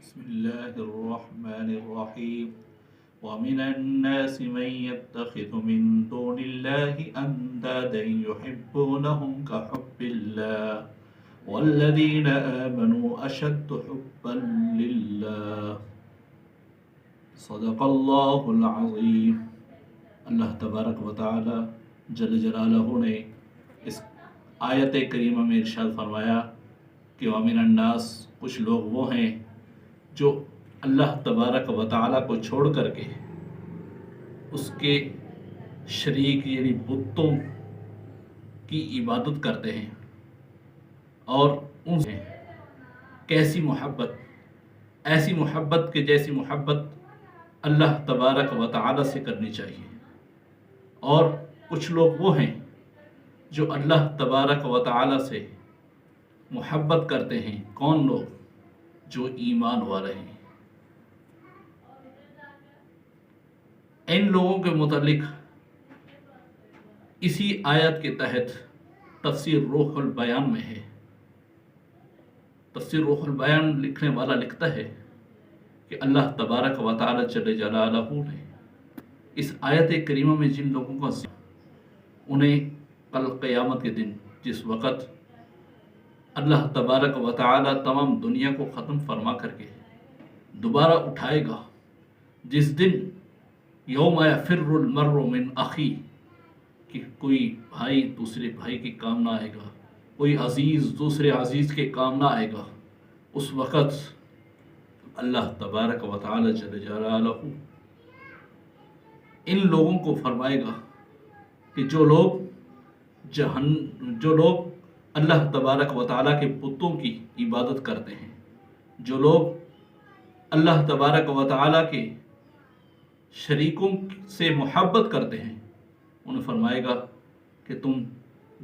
بسم الله الرحمن الرحيم ومن الناس من يتخذ من دون الله أندادا يحبونهم كحب الله والذين آمنوا أشد حبا لله صدق الله العظيم۔ اللہ تبارک و تعالی جل جلالہ نے اس آیت کریمہ میں ارشاد فرمایا کہ وَمِنَ النَّاسِ کچھ لوگ وہ ہیں جو اللہ تبارک و تعالی کو چھوڑ کر کے اس کے شریک یعنی بتوں کی عبادت کرتے ہیں، اور ان سے کیسی محبت، ایسی محبت کہ جیسی محبت اللہ تبارک و تعالی سے کرنی چاہیے۔ اور کچھ لوگ وہ ہیں جو اللہ تبارک و تعالی سے محبت کرتے ہیں۔ کون لوگ؟ جو ایمان والے ہیں۔ ان لوگوں کے متعلق اسی آیت کے تحت تفسیر روح البیان میں ہے۔ تفسیر روح البیان لکھنے والا لکھتا ہے کہ اللہ تبارک و تعالی جل جلالہ نے اس آیت کریمہ میں جن لوگوں کا انہیں کل قیامت کے دن جس وقت اللہ تبارک و تعالی تمام دنیا کو ختم فرما کر کے دوبارہ اٹھائے گا، جس دن یوم یفر المرء من اخی، کہ کوئی بھائی دوسرے بھائی کے کام نہ آئے گا، کوئی عزیز دوسرے عزیز کے کام نہ آئے گا، اس وقت اللہ تبارک و تعالی جل جلالہ ان لوگوں کو فرمائے گا کہ جو لوگ اللہ تبارک و تعالیٰ کے بتوں کی عبادت کرتے ہیں، جو لوگ اللہ تبارک و تعالیٰ کے شریکوں سے محبت کرتے ہیں، انہیں فرمائے گا کہ تم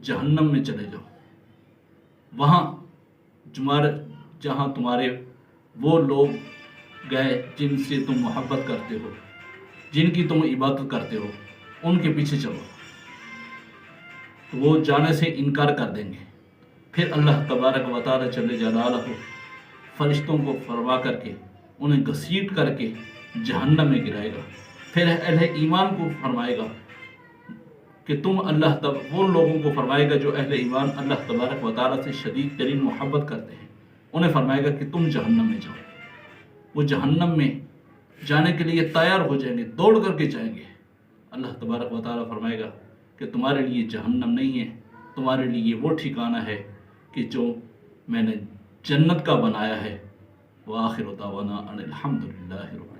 جہنم میں چلے جاؤ، وہاں جہاں تمہارے وہ لوگ گئے جن سے تم محبت کرتے ہو، جن کی تم عبادت کرتے ہو، ان کے پیچھے چلو۔ تو وہ جانے سے انکار کر دیں گے۔ پھر اللہ تبارک و تعالی جل جلالہ فرشتوں کو فرما کر کے انہیں گھسیٹ کر کے جہنم میں گرائے گا۔ پھر اہل ایمان کو فرمائے گا کہ وہ لوگوں کو فرمائے گا جو اہل ایمان اللہ تبارک و تعالی سے شدید ترین محبت کرتے ہیں، انہیں فرمائے گا کہ تم جہنم میں جاؤ۔ وہ جہنم میں جانے کے لیے تیار ہو جائیں گے، دوڑ کر کے جائیں گے۔ اللہ تبارک و تعالی فرمائے گا کہ تمہارے لیے جہنم نہیں ہے، تمہارے لیے وہ ٹھکانہ ہے کہ جو میں نے جنت کا بنایا ہے۔ وآخر دعوانا ان الحمد للہ رب العالمین۔